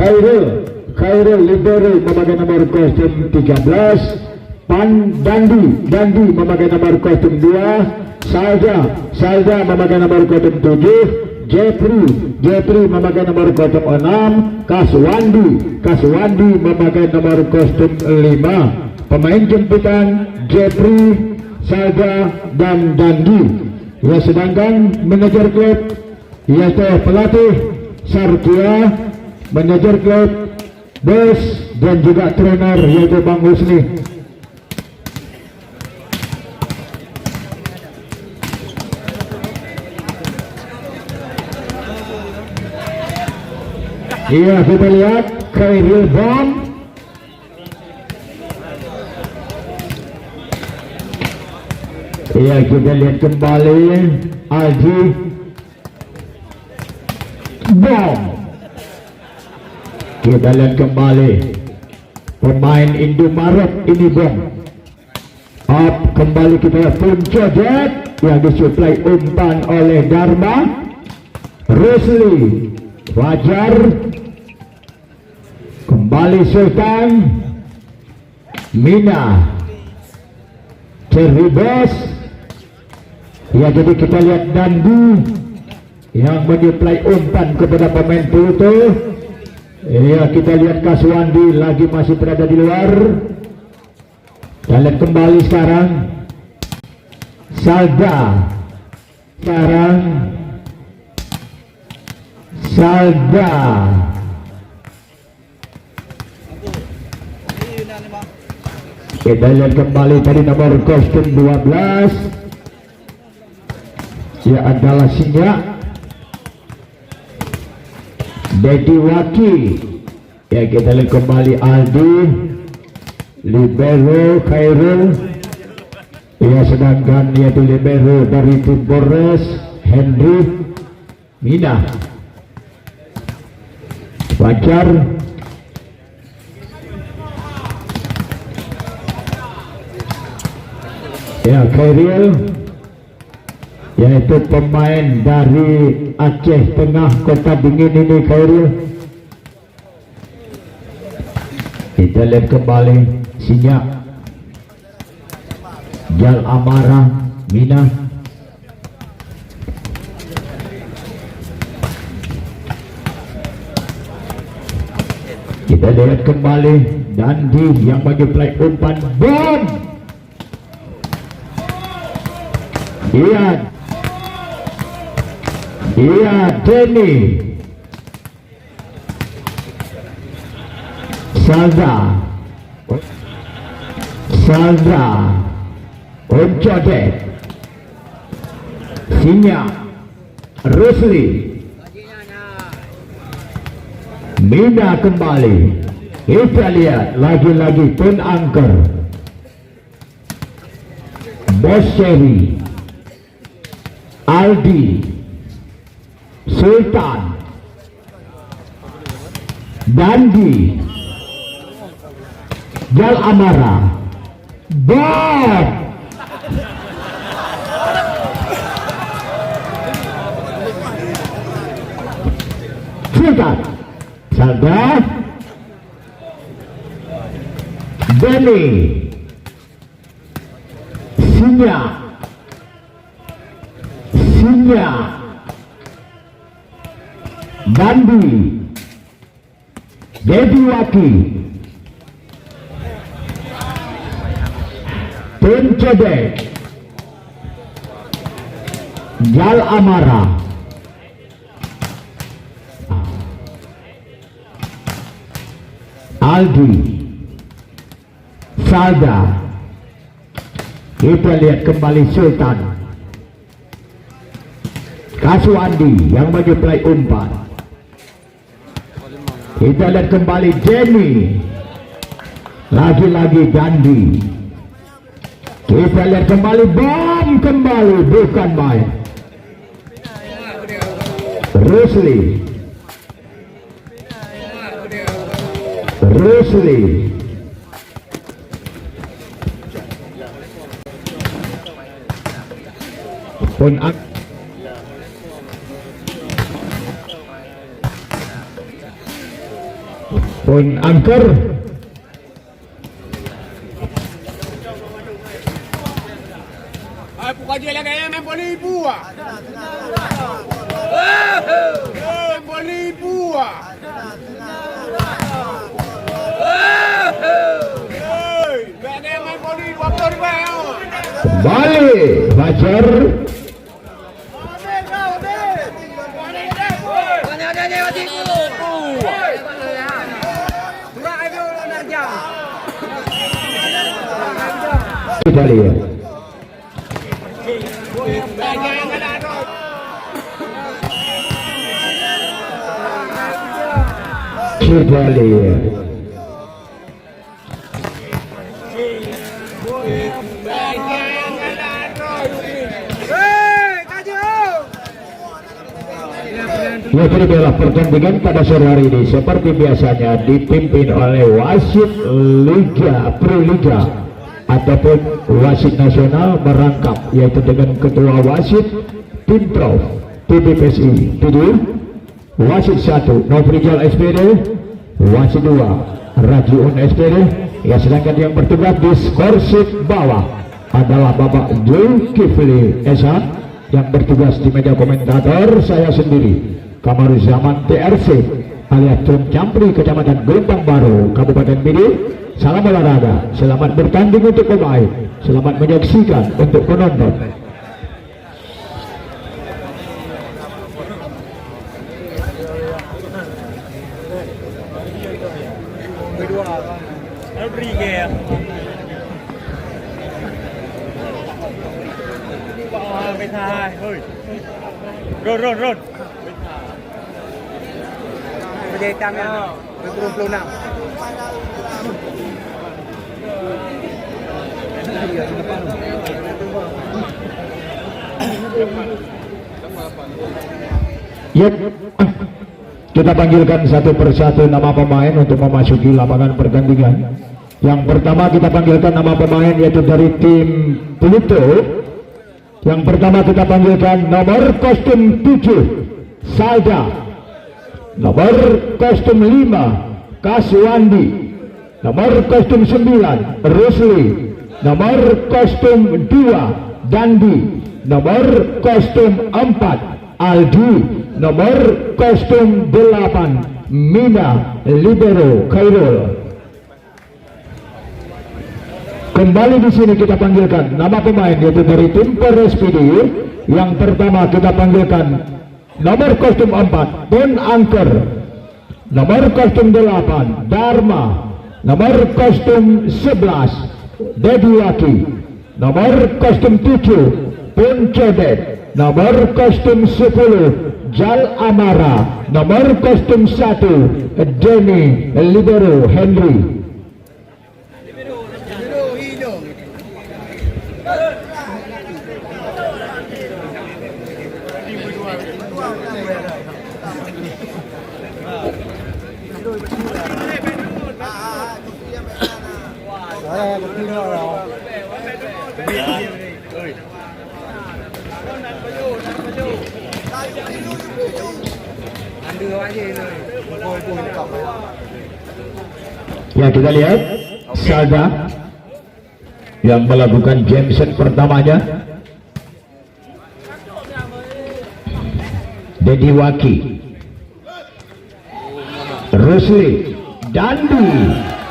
Khairul libero memakai nomor kostum 13, Dandi memakai nomor kostum 2, Salda memakai nomor kostum 7, Jeffrey memakai nomor kostum 6, Kaswandi memakai nomor kostum 5. Pemain jemputan Jeffrey, Salda dan Dandi. Ya, sedangkan manajer klub yaitu pelatih Sarkia, manajer klub Bos dan juga trainer yaitu Bang Husni. Iya, kita lihat Khairul Bom. Iya, kita lihat kembali Aldi Bom. Kita lihat kembali pemain Indomaret ini Bom. Up kembali kita Puncodet yang disuplai umpan oleh Dharma, Rusli, Fajar, kembali Sultan, Mina, Ceribes. Ya, jadi kita lihat Dandi yang menyuplai umpan kepada pemain Pluto. Ya, kita lihat Kaswandi lagi masih berada di luar. Kita lihat kembali sekarang Salda. Kita lihat kembali tadi nomor kostum 12. Ya, adalah Sinyak, Dedi Waki. Ya, kita lihat kembali Aldi, libero Khairul. Ya, sedangkan yaitu libero dari tim Polres Henry, Mina, Fajar, ya Khairul yaitu pemain dari Aceh Tengah Kota Dingin ini Khairul. Kita lihat kembali Sinyak, Jal Amara, Mina, kita lihat kembali Dandi yang bagi play umpan Bom. Iya, Denny, Salda, Oncodet, Sinyak, Rusli, Mina kembali. Kita lihat lagi-lagi Tun Angker, Bos Seri, Aldi, Sultan, Dandi, Jal Amara, Bob. Sultan, Salda, Denny, Sinyak, Dandi, Dedi Waki, Tim Cedek, Jal Amara, Aldi, Salda. Kita lihat kembali Sultan, Kaswandi yang menyuplai umpan. Kita lihat kembali Jenny, lagi-lagi Dandi. Kita lihat kembali Bom, kembali bukan main. Rusli, pun Poin angker. Bukan dia lagi yang main bola ibu ah. Bola ibu ah. Bagi yang main bola ibu apa ni bang? Balik Fajar. Balik. Balik. Ya, inilah pertandingan pada sore hari ini seperti biasanya dipimpin oleh wasit Liga Pro Liga ataupun wasit nasional merangkap, yaitu dengan ketua wasit tim Prof TBPSI PD, wasit 1 Nofrijal SPD, wasit 2 Rajiun SPD, ya, sedangkan yang bertugas di skorsit bawah adalah Bapak Zulkifli Esa, yang bertugas di meja komentator saya sendiri Kamaruzaman TRC alias Trum Campri, Kecamatan Gelembang Baru, Kabupaten PD. Salam olahraga, selamat bertanding untuk pemain, selamat menyaksikan untuk penonton. Ron. Menjadi tangan 26. Ya, kita panggilkan satu persatu nama pemain untuk memasuki lapangan pertandingan. Yang pertama kita panggilkan nama pemain yaitu dari tim Pluto. Yang pertama kita panggilkan nomor kostum 7 Salda, nomor kostum 5 Kaswandi, nomor kostum 9 Rusli, nomor kostum 2 Dandi, nomor kostum 4 Aldi, nomor kostum 8 Mina Libero Khairul. Kembali di sini kita panggilkan nama pemain yaitu dari tim Polres PD. Yang pertama kita panggilkan nomor kostum 4 Ton Angker, nomor kostum 8 Dharma, nomor kostum 11 Dediwaki, nomor kostum 7 Pun Codet, nomor kostum 10 Jal Amara, nomor kostum 1 Denny Libero Henry. Ya, kita lihat Salda yang melakukan jam set pertamanya. Dediwaki, Rusli, Dandi.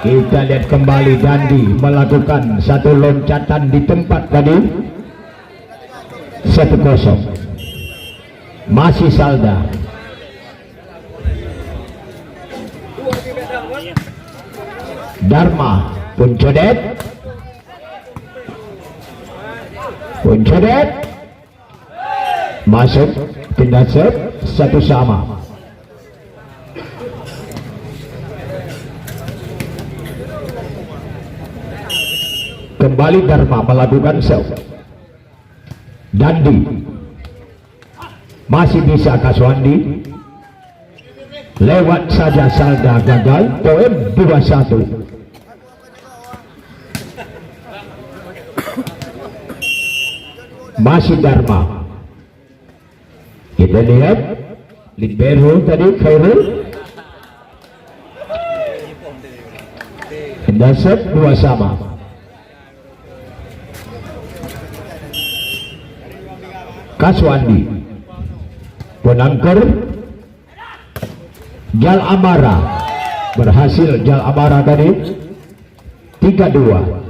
Kita lihat kembali Dandi melakukan satu loncatan di tempat tadi. 1-0 masih Salda. Dharma, Puncodet, masuk, pindah set, 1-1. Kembali Dharma melakukan serve. Dandi masih bisa Kaswandi, lewat saja Salda, gagal. Poin 2-1. Masih Dharma. Kita lihat libero tadi Khairul. Indah set 2 sama. Kaswandi penangker Jal Amara berhasil. Jal Amara tadi 3-2.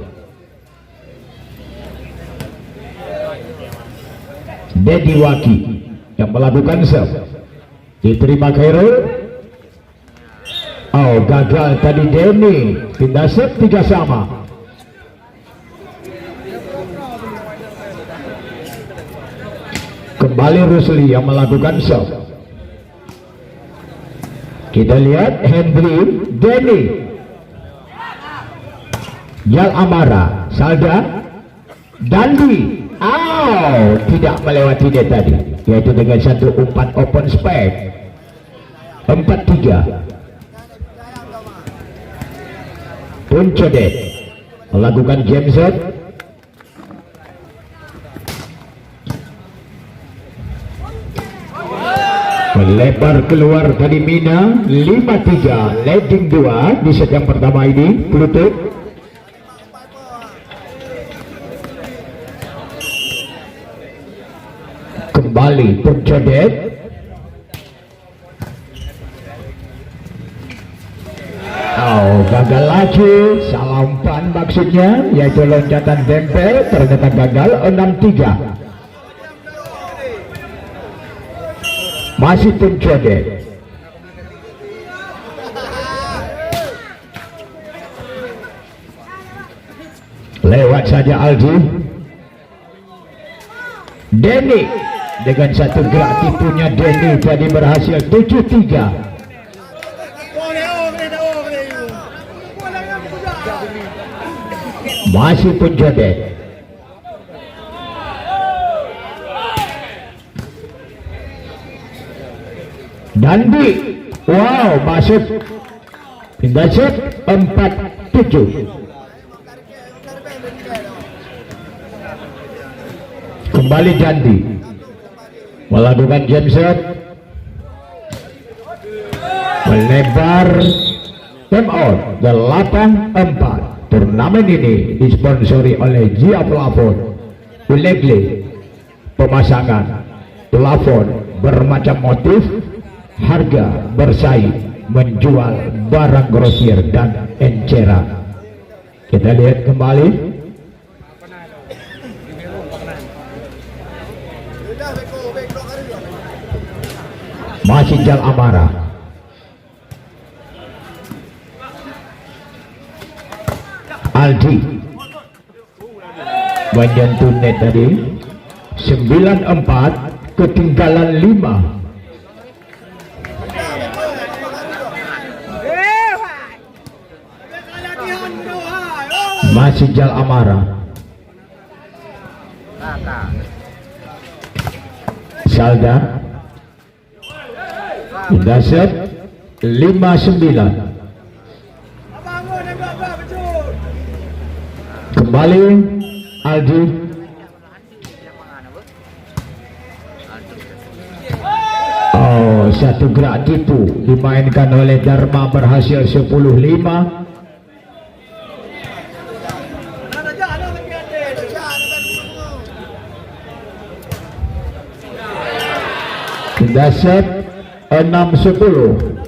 Dedi Waki yang melakukan serve diterima Khairul. Oh, gagal tadi Denny. Pindah set 3 sama. Kembali Rusli yang melakukan serve. Kita lihat Hendry, Denny, Jal Amara, Salda, Dandi. Oh, tidak melewati dia tadi, yaitu dengan satu umpan open spike. 4-3. Puncodet melakukan jam set. Melebar keluar tadi Mina. 5-3. Leading 2 di set yang pertama ini. Pluto kembali Puncodet. Oh, gagal lagi. Salah umpan maksudnya, yaitu loncatan tempel. Ternyata gagal. 6-3. Masih Puncodet. Lewat saja Aldi. Denny dengan satu gerak tipunya Denny tadi berhasil. 7-3. Masih Puncodet. Dandi, wow, masuk. Pindah set 4-7. Kembali Dandi melakukan jam set. Melebar. Time out. 8-4. Turnamen ini disponsori oleh Gia Plafon. Ulegle. Pemasangan plafon bermacam motif, harga bersaing, menjual barang grosir dan encera. Kita lihat kembali. Masih Jal Amara. Aldi menyentuh net tadi. 9-4. Ketinggalan 5. Masih Jal Amara. Salda. Indah set 5-9. Kembali Aldi. Oh, satu gerak tipu dimainkan oleh Dharma berhasil. 10-5. Indah set 6-10.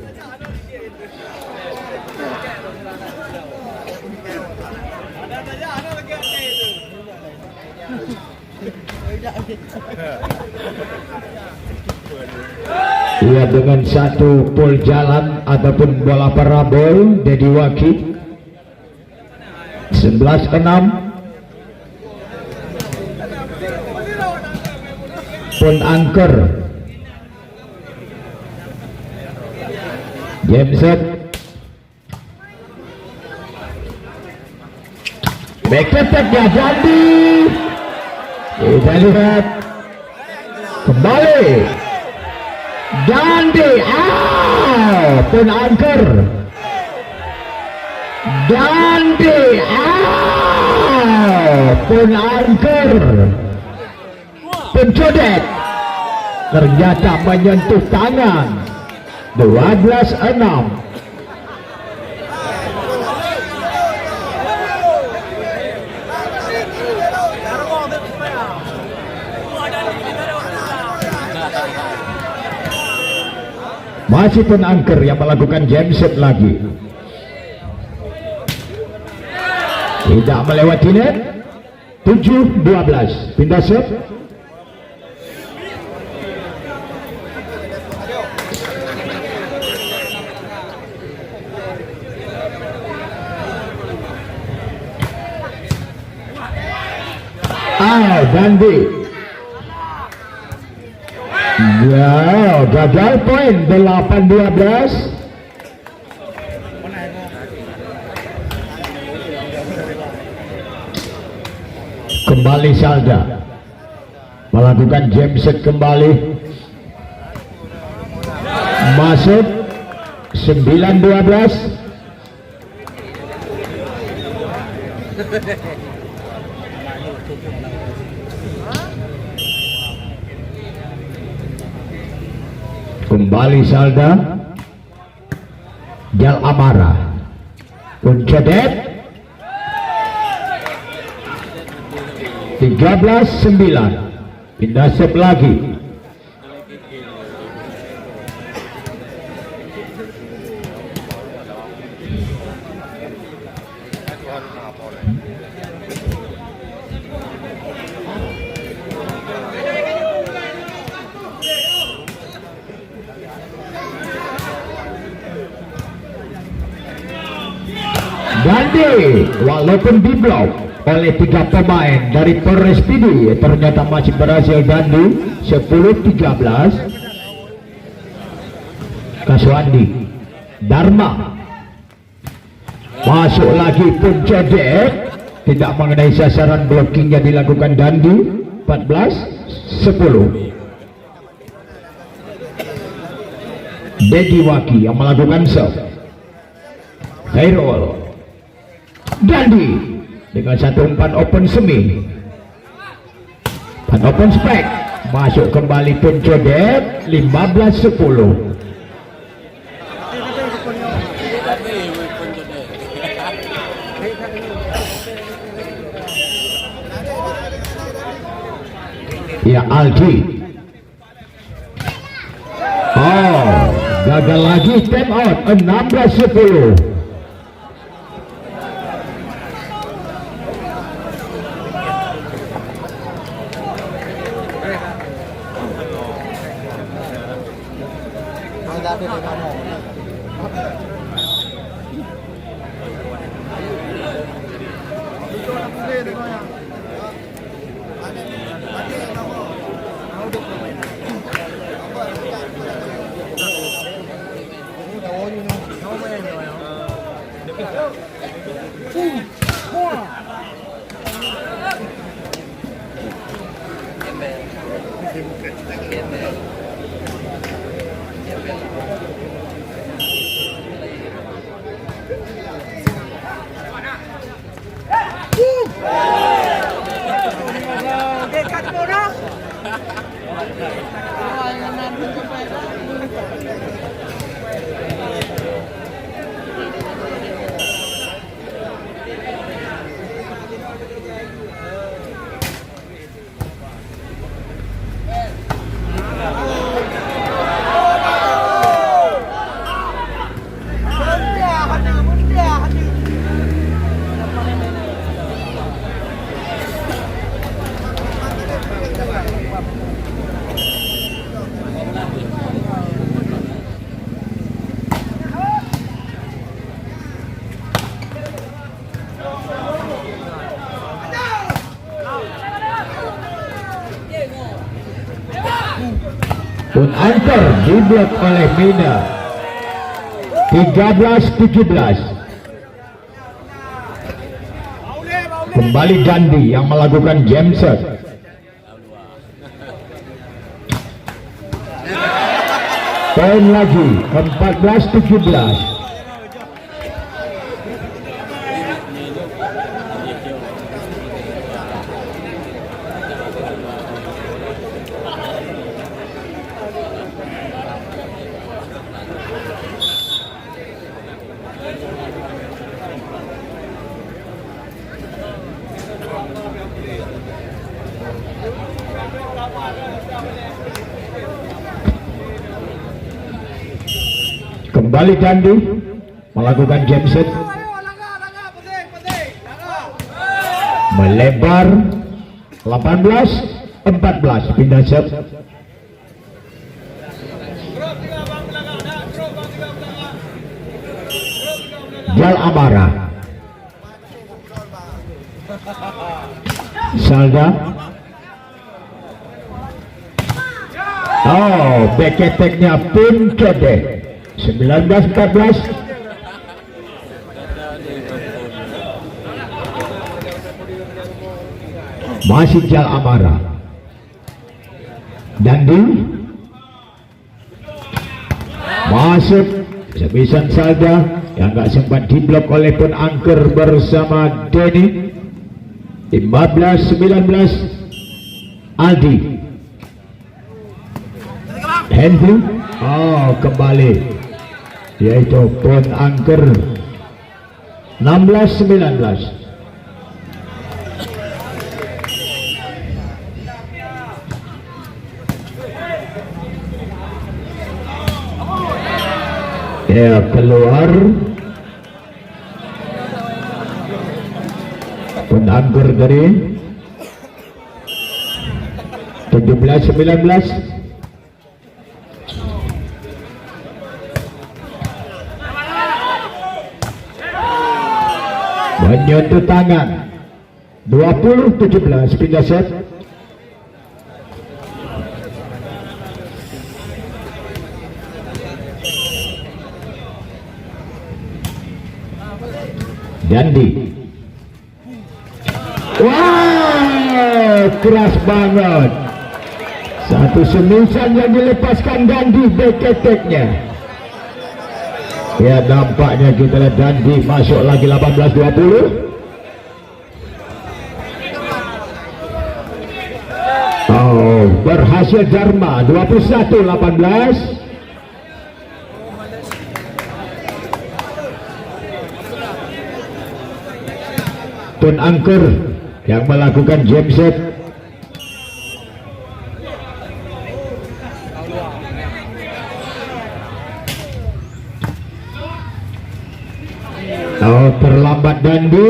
Ia dengan satu pol jalan ataupun bola parabol. Dedi Waki 11-6. Pun angker. Game set. Back attack-nya jadi. Kita lihat kembali Dandi. Pun angker. Dandi. Pun angker. Puncodet ternyata menyentuh tangan. 12-6. Masih pun angker yang melakukan jam set lagi. Tidak melewati net. 7-12. Pindah set. Dandi. Ya, gagal poin 8-12. Kembali Salda melakukan jam set kembali. Masuk 9-12. Kembali Salda. Jal Amara Uncadet 13-9. Pindah set lagi. Dandi walaupun diblok oleh 3 pemain dari Polres PD, ternyata masih berhasil Dandi 10-13. Kaswandi Dharma masuk lagi pun cedek, tidak mengenai sasaran, blockingnya dilakukan Dandi. 14-10. Dedi Waki yang melakukan serve. Khairul Dandi dengan satu umpan open semi, umpan open spek, masuk kembali pun Jodet. 15-10. Ya Aldi. Oh, gagal lagi, time out. 16-10. Pun antar diblok oleh Mina. 13-17. Kembali Dandi yang melakukan jam set. Poin lagi 14-17. Kembali Dandi melakukan jam set, melebar 18-14 pindah set. Jal Amara, Salda. Oh, back attack-nya pun Kede. 19-14. Masih Jal Amara. Dandi masuk sebisan Salda yang gak sempat diblok oleh Pun Angker bersama Denny. 15-19 Aldi. Henry, oh kembali yaitu Pun Angker. 16-19. Ya keluar Pun Angker dari 17-19. Menyentuh tangan 20-17 pindah set. Dandi, wow, keras banget. Satu semisan yang dilepaskan Dandi back attack-nya. Ya nampaknya kita lihat Dandi masuk lagi 18-20. Oh, berhasil Dharma 21-18. Pun Angker yang melakukan jam set. Oh, terlambat Dandi.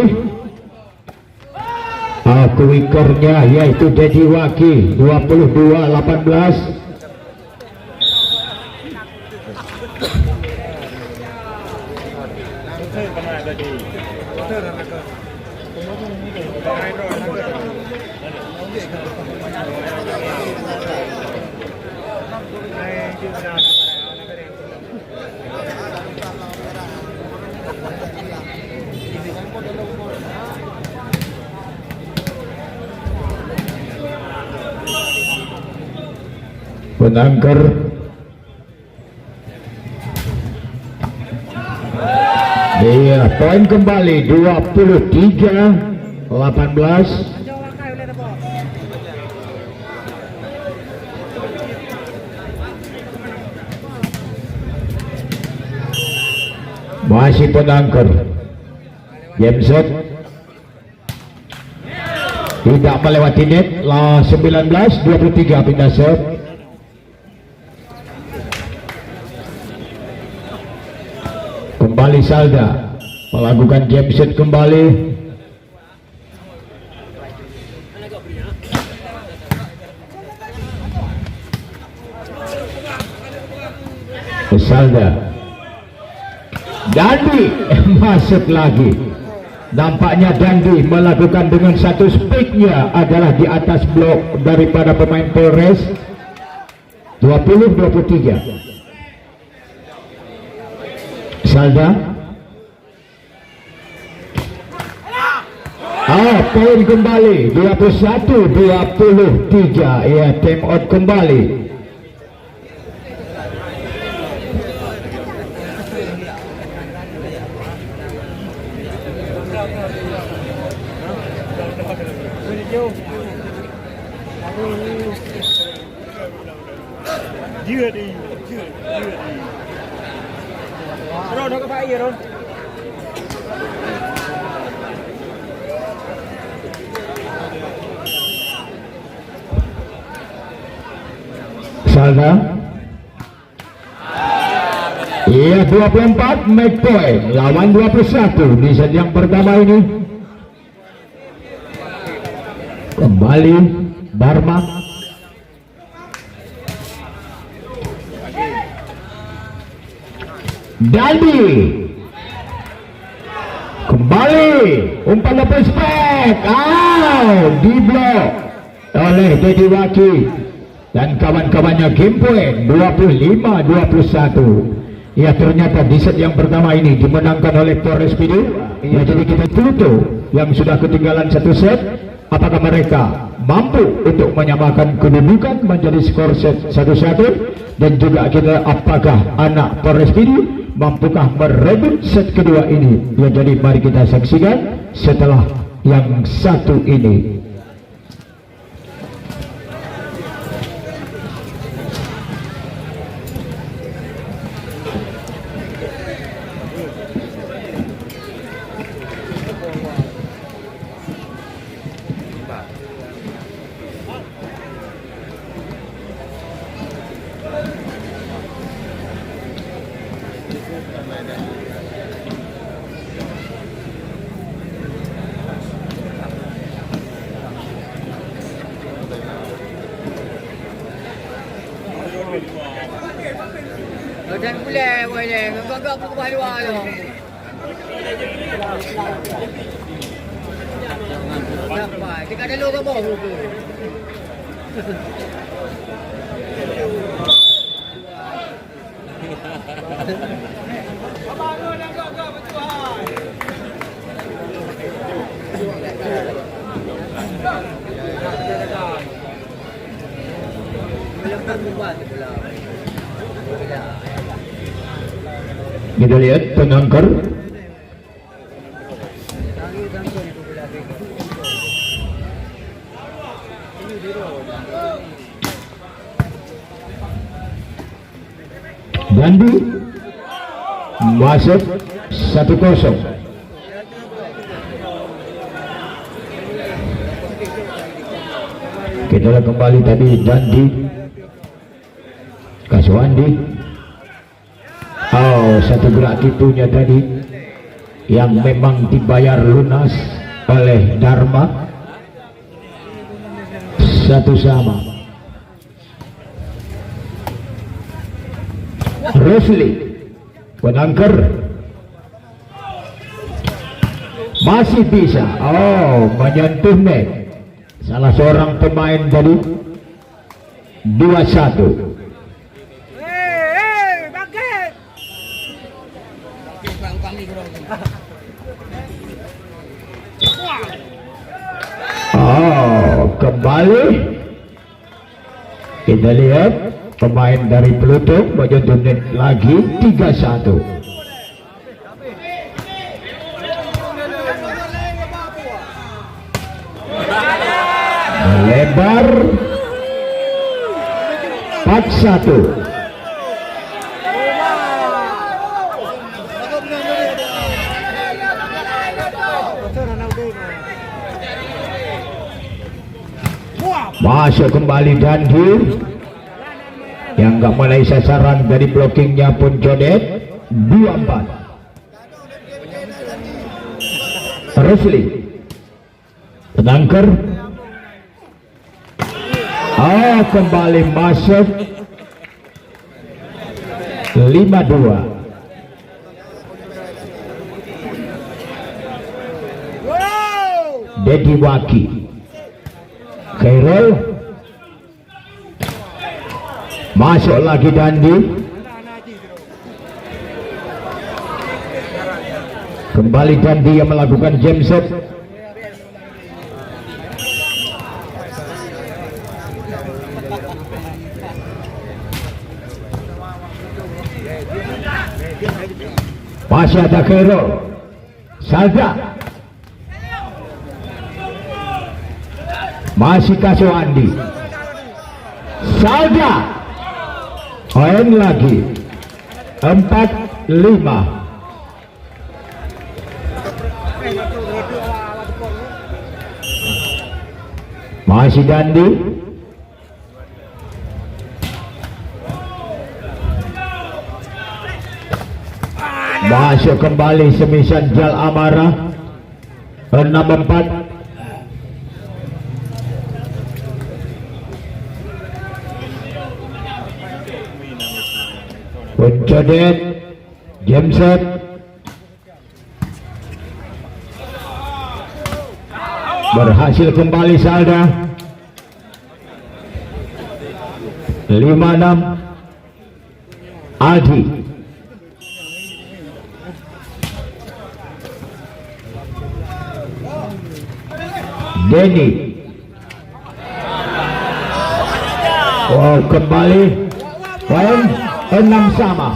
Quicker-nya yaitu Dedi Waki 22-18. Pun Angker dia poin kembali 23-18. Masih Pun Angker game set tidak melewati net. 19-23 pindah set. Kembali Salda melakukan jam set kembali. Salda, Dandi masuk lagi. Nampaknya Dandi melakukan dengan satu speednya adalah di atas blok daripada pemain Polres. 20-23. Salda, poin kembali 21-23. Ya, time out kembali. Rồi nó có phải gì đâu. Salda, Iya, 24 match point lawan 21 di set yang pertama ini. Kembali Dharma. Dandi. Kembali umpan lepas spek. Diblok oleh Dedi Waki dan kawan-kawannya. Game point 25-21. Ya, ternyata di set yang pertama ini dimenangkan oleh Polres Pidu. Ya, jadi kita Pluto yang sudah ketinggalan satu set. Apakah mereka mampu untuk menyamakan kedudukan menjadi skor set 1-1, dan juga kita apakah anak Polres Pidu mampukah merebut set kedua ini? Ya, jadi mari kita saksikan setelah yang satu ini. Jangan boleh boleh. Gagak pun kembali luar tu. Sampai. Dia ada logo bawah tu. Abang tu dah gagak betul. Kita lihat pengangkar. Dandi masuk 1-0. Kita lihat kembali tadi Dandi Kaswandi. Satu gerak titunya tadi yang memang dibayar lunas oleh Dharma. 1-1. Rosli penangker masih bisa menyentuh net salah seorang pemain tadi. 2-1. Kembali kita lihat pemain dari Pluto menyentuh net lagi. 3-1. Melebar 4-1. Masuk kembali Dandi yang gak mulai sasaran dari blockingnya pun Jodet. 2-4. Rosli penangker kembali masuk. 5-2. Dedi Waki Khairul masuk lagi Dandi. Kembali Dandi yang melakukan jam set. Masih ada Khairul. Salda masih Kaswandi. Salda poin lagi. 4-5. Masih Dandi. Masuk kembali semisan Jal Amara 6-4. Puncodet Jameset berhasil kembali salda 5-6. Aldi Denny kembali poin 6 sama.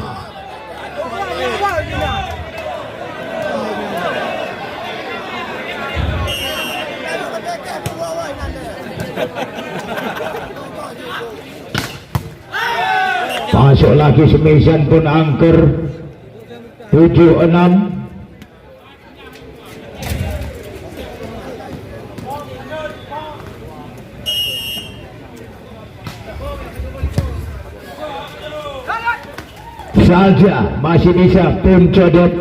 Masuk lagi semisan pun angker 7-6. Saja masih bisa Puncodet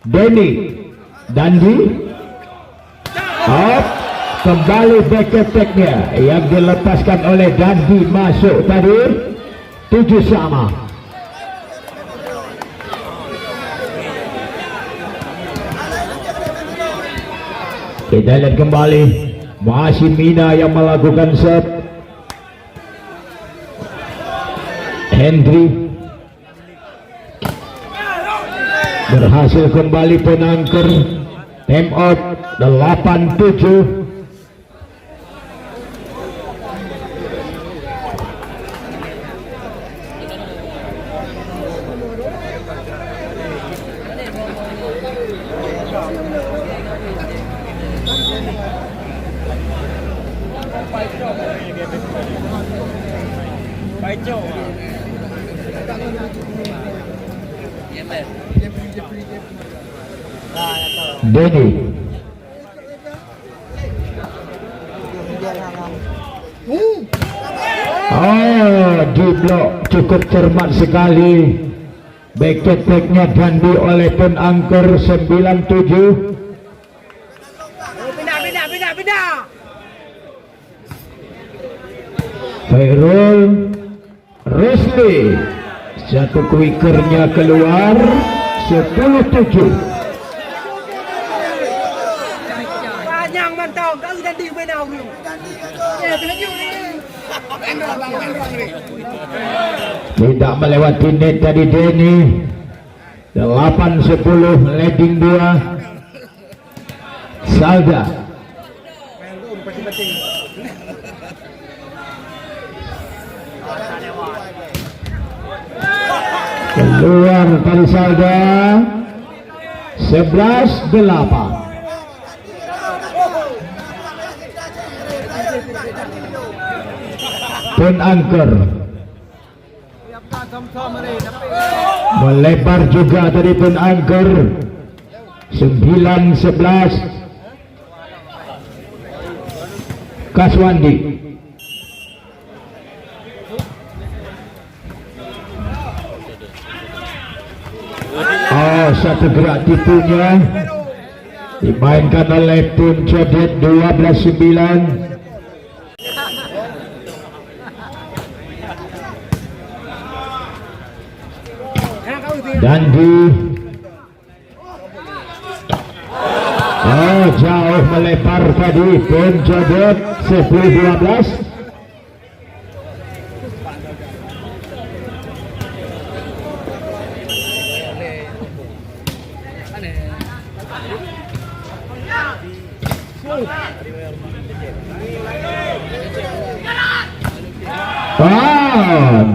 Denny Dandi kembali back attack-nya yang dilepaskan oleh Dandi masuk tadi 7 sama. Kita lihat kembali masih Mina yang melakukan set. Hendry berhasil kembali penangker. Time out 8-7. Denny di blok cukup cermat sekali back attack-nya Dandi oleh penangker 9-7. Pindah. Fairul Rusli satu quickernya keluar 10-7. Panjang mantau, kau sudah di mana belum? Ya, tunjuk ni. Tidak melewati net tadi Denny. 8-10 leading 2. Salda keluar dari Salda 11-8. Penangker melebar juga dari penangker 9-11. Kaswandi satu gerak tipunya dimainkan oleh Puncodet 12-9. Dandi jauh melebar tadi Puncodet 10-12.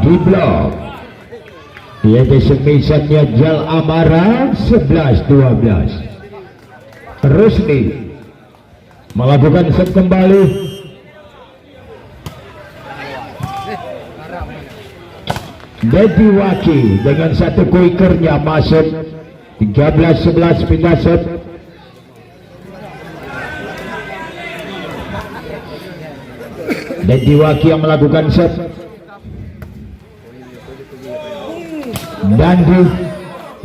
Di blok yaitu semisannya Jal Amara 11-12. Rusli melakukan set kembali. Dedi Waki dengan satu quickernya masuk 13-11 pindah set. Dedi Waki yang melakukan set. Dandi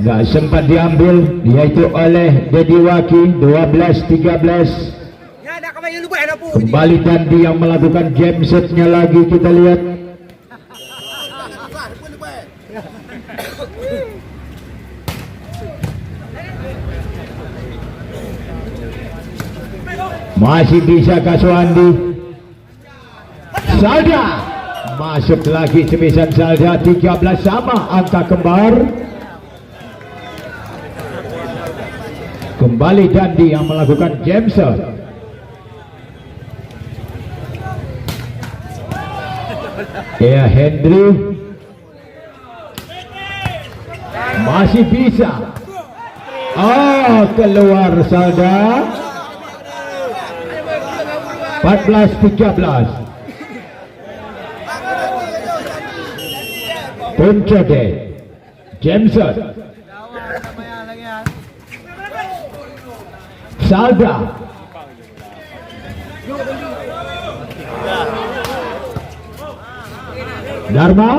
nggak sempat diambil, yaitu oleh Dedi Waki. 12-13. Ya nak kami lupa ada pun. Kembali Dandi yang melakukan game setnya lagi, kita lihat. Masih bisa Kaswandi. Salda masuk lagi semisan Salda. 13 sama angka kembar. Kembali Dandi yang melakukan jam set. Ya, Hendry masih bisa. Oh, keluar Salda. 14-13. Puncade Jameson Salda. Dharma.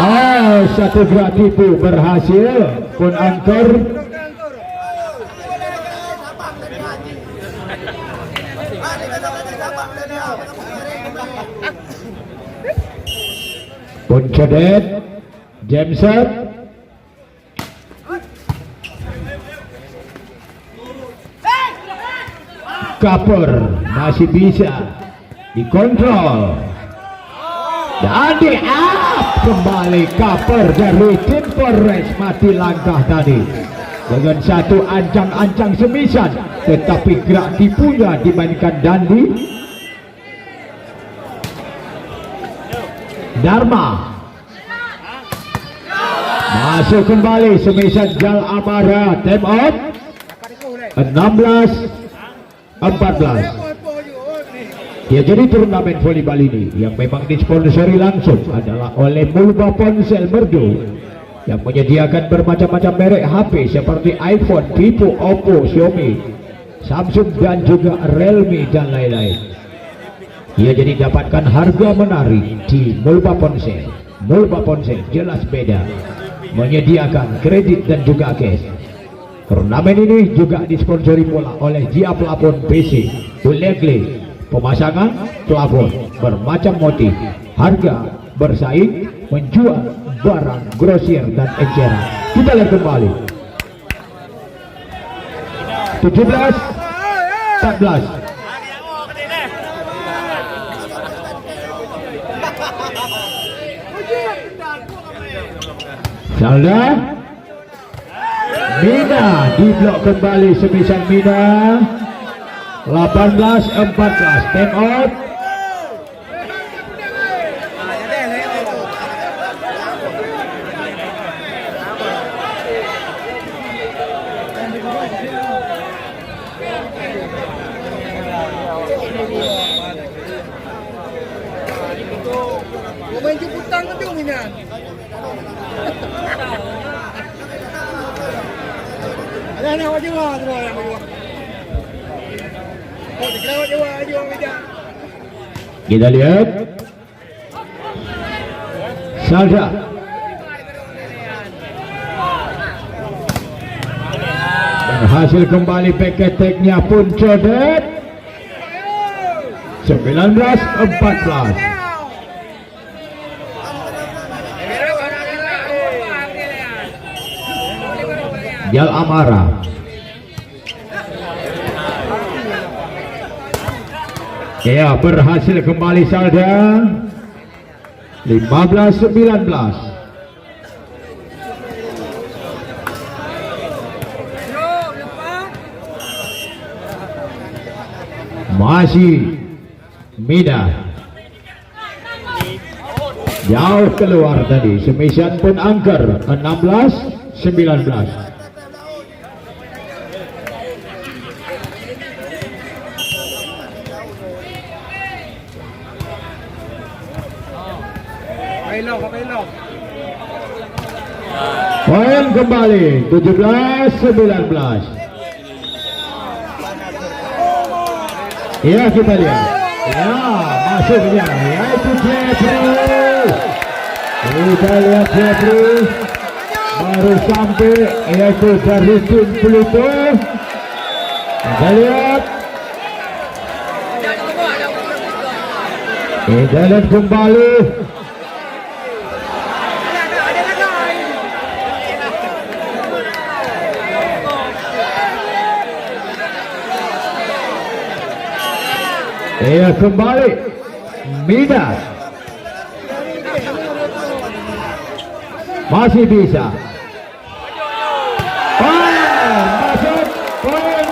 Oh, satu gerak tipu berhasil. Pun angker. Puncadet Jameson. Kapur masih bisa dikontrol. Dan di up kembali Kapur dari tim Polres. Mati langkah tadi dengan satu ancang-ancang semisan, tetapi gerak tipunya dimainkan Dandi. Dharma masuk kembali semisan Jal Amara. Time out. 16-14. Ya, jadi turnamen volleyball ini yang memang disponsori langsung adalah oleh Mulba Ponsel Merdu yang menyediakan bermacam-macam merek HP seperti iPhone, Vivo, Oppo, Xiaomi, Samsung dan juga Realme dan lain-lain. Ya, jadi dapatkan harga menarik di Mulba Ponsel. Mulba Ponsel jelas beda, menyediakan kredit dan juga cash. Turnamen ini juga disponsori pula oleh Jia Plafon PC, Ulegle, pemasangan plafon bermacam motif, harga bersaing, menjual barang grosir dan eceran. Kita lihat kembali. 17-14. Salda. Mina diblok kembali semisan Mina. 18-14. Time out. Mau main jemputan ke tu Mina? Ada nak wajib wah tu yang berdua. Oh, kita wajib meja. Kita lihat. Salda. Berhasil kembali paketeknya pun codet. 19-14. Jal Amara. Ya, berhasil kembali Salda. 15-19. Masih Mina. Jauh keluar tadi. Semisan pun angker. 16-19. Poin kembali 17-19. Ya, kita lihat. Ya, masuknya yaitu Jeffrey. Kita lihat Jeffrey baru sampai, yaitu dari tim Pluto. Kita lihat, kita lihat kembali. Ia kembali, Midas masih bisa. Masuk poin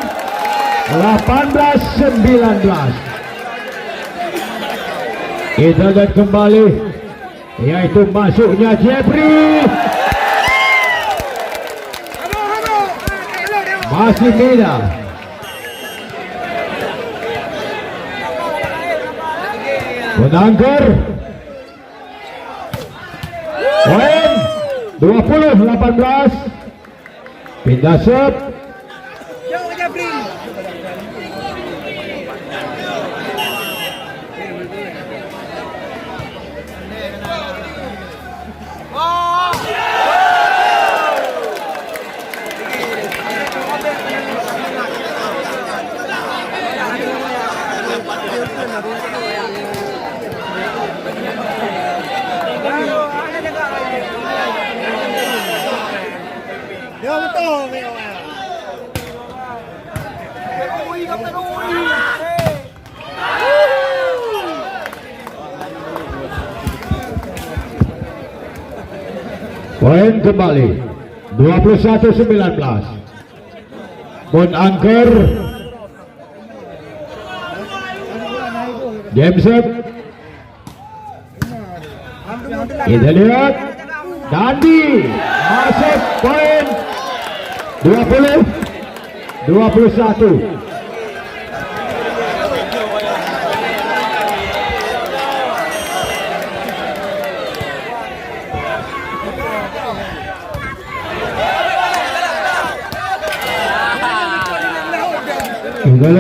18-19. Kita lihat kembali, yaitu masuknya Jeffrey. Masih Midas. Menanggar poin 20-18. Pindah set. Jauh Jeffrey. Dia betul kaya. Ui, kapten ui. Poin kembali 21-19. Pun angker game set. Kita lihat Dandi masuk poin 20-21.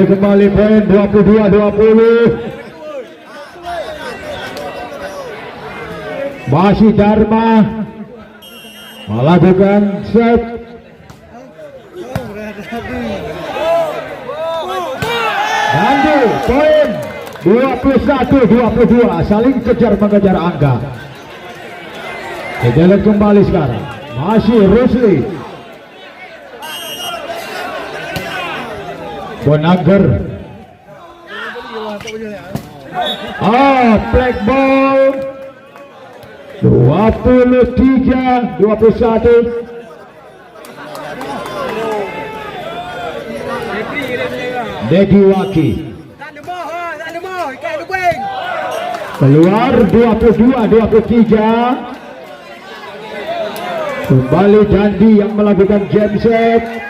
Kembali poin 22-20. Masih Dharma melakukan set. Dandi poin 21-22, saling kejar mengejar angka. Kita lihat kembali sekarang, masih Rusli. Bonagger. Black ball 23-21. Dedi Waki keluar 22-23. Kembali Dandi yang melakukan jam set.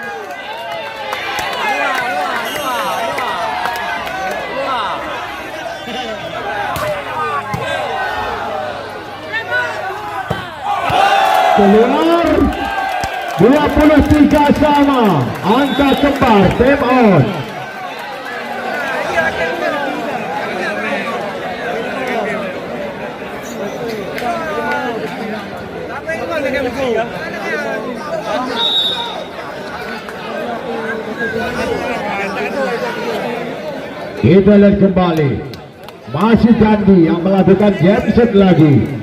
Keluar 23 sama, angka kembar, time out. Kita lihat kembali, masih Dandi yang melakukan jam set lagi.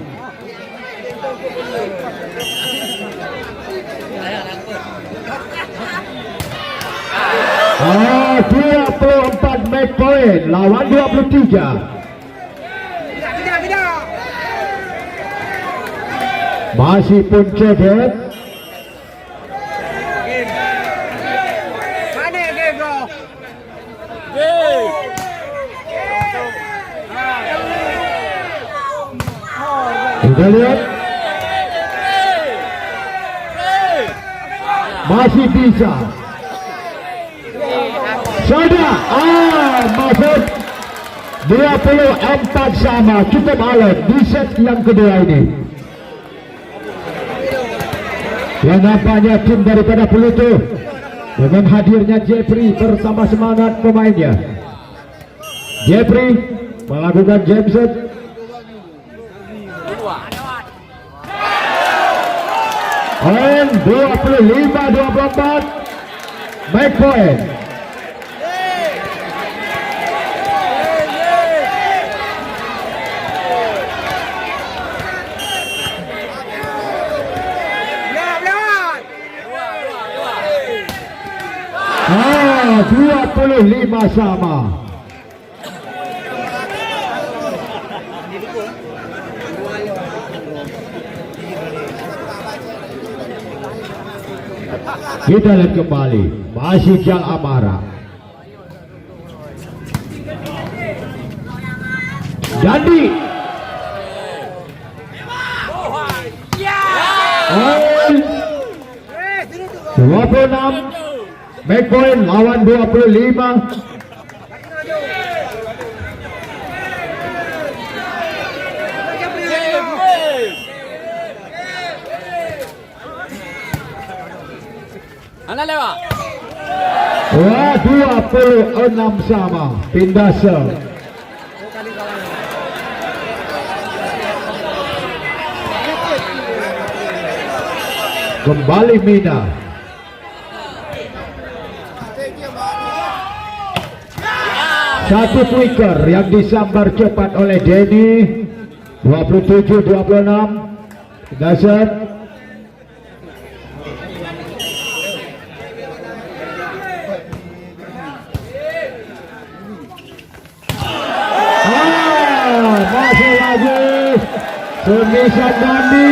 Oh, 24 match point lawan 23. Masih pun cedet. Kita lihat, masih bisa. Sudah, masuk 24 sama, cukup alot di set yang kedua ini. Yang nampaknya tim daripada Pluto dengan hadirnya Jeffrey bersama semangat pemainnya. Jeffrey melakukan jam set. Poin 25-24. Make point. Lewat. 25 sama. Kita lihat kembali, masih Jal Amara. Jadi, poin 26, make point lawan 25. Ana lewat. Wah, 26 sama. Pindah serve. Kembali Mina. Satu quicker yang disambar cepat oleh Denny. 27-26. Dasar. Masih lagi Semisan Dandi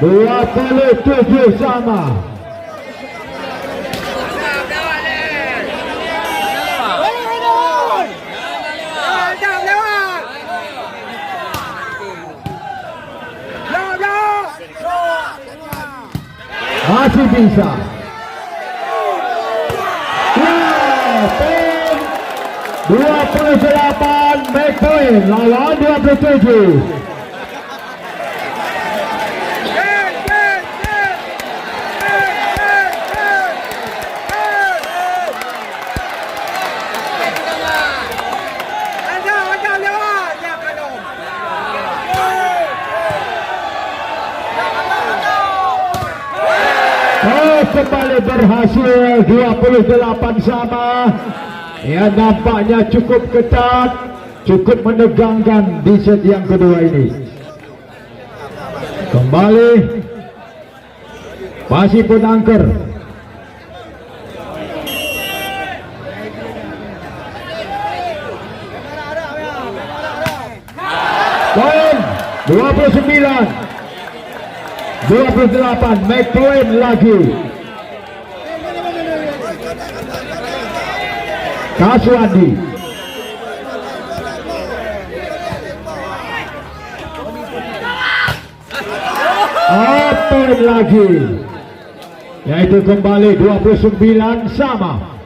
27 sama. Masih bisa. Poin 28, make point lawan 27. Kembali berhasil 28 sama. Ya, nampaknya cukup ketat, cukup menegangkan di set yang kedua ini. Kembali masih pun angker. Poin 29-28, make point lagi. Kaswandi. Poin lagi. Yaitu kembali 29 sama.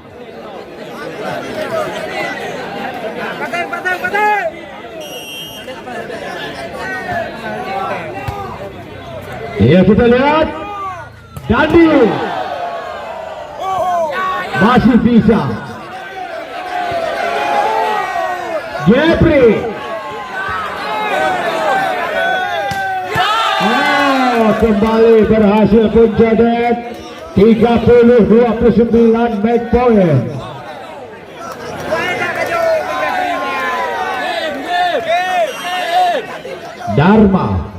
Ya, kita lihat Dandi masih bisa. Jeffrey. Kembali berhasil pencetak 30-29 make point. Dharma.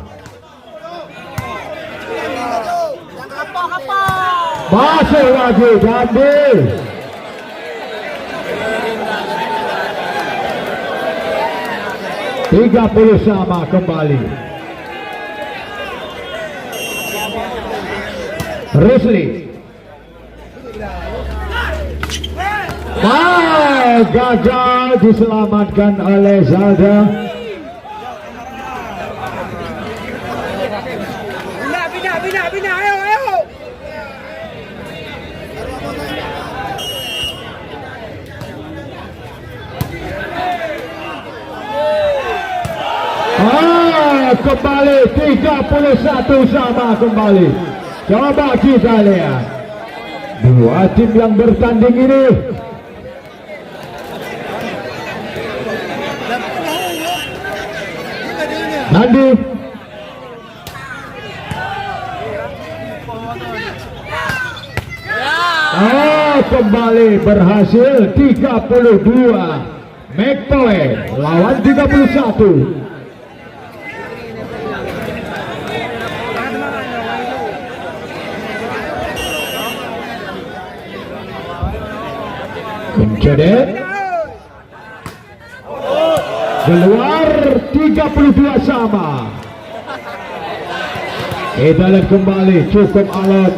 Masih lagi Dandi. Tiga 30 sama kembali. Rusli. Gagal diselamatkan oleh Zalda. Bina, ayo. Kembali 31 sama kembali. Coba kita lihat dua tim yang bertanding ini. Nandi. Kembali berhasil 32. McPoy lawan 31. Mencedet keluar 32 sama. Kita lihat kembali, cukup alot.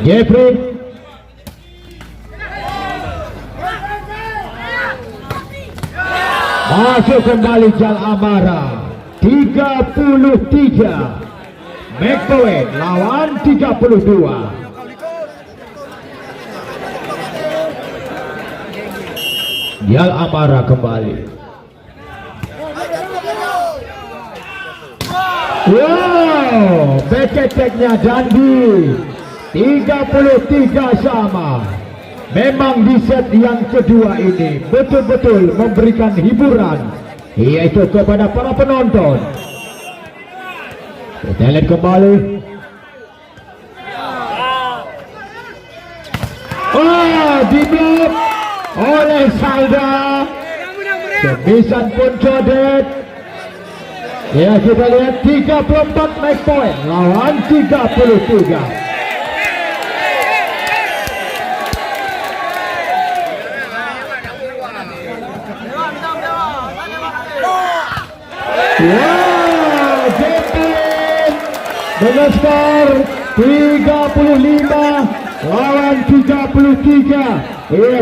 Jeffrey masuk kembali Jal Amara. 33. McPoy lawan 32. Jal Amara kembali. Wow, back attack-nya Dandi. 33 sama. Memang di set yang kedua ini betul-betul memberikan hiburan, yaitu kepada para penonton. Kita lihat kembali. Diblok oleh Salda. Semisan pun codet. Ya, kita lihat 34 McPoy lawan 33. Wow, Jepun dengan skor 35 lawan 33.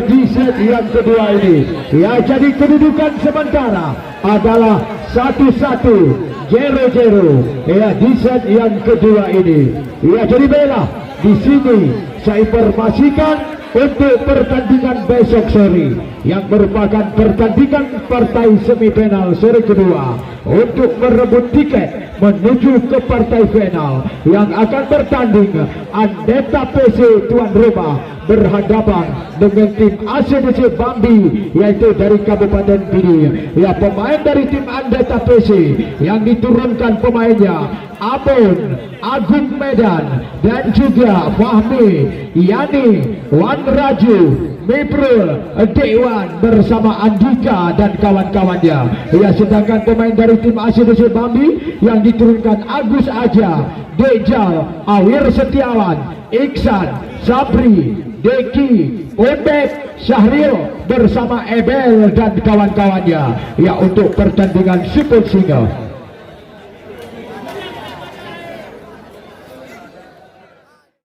Di set yang kedua ini, ya, jadi kedudukan sementara adalah 1-1, 0-0. Ya, di set yang kedua ini, ya, jadi bela di sini saya informasikan untuk pertandingan besok sore yang merupakan pertandingan partai semifinal sore kedua untuk merebut tiket menuju ke partai final yang akan bertanding Andeta PC tuan rumah berhadapan dengan tim ACDC Bambi, yaitu dari Kabupaten Pidi. Ya, pemain dari tim Andeta PC yang diturunkan pemainnya Abon, Agung Medan, dan juga Fahmi, Yani, Wan Raju, Miprul, Dewan bersama Andika dan kawan-kawannya. Ya, sedangkan pemain dari tim ACDC Bambi yang diturunkan Agus Aja, Dejal, Awir Setiawan, Iksan, Sabri, Deki, Odek, Syahril bersama Ebel dan kawan-kawannya. Ya, untuk pertandingan Super Single.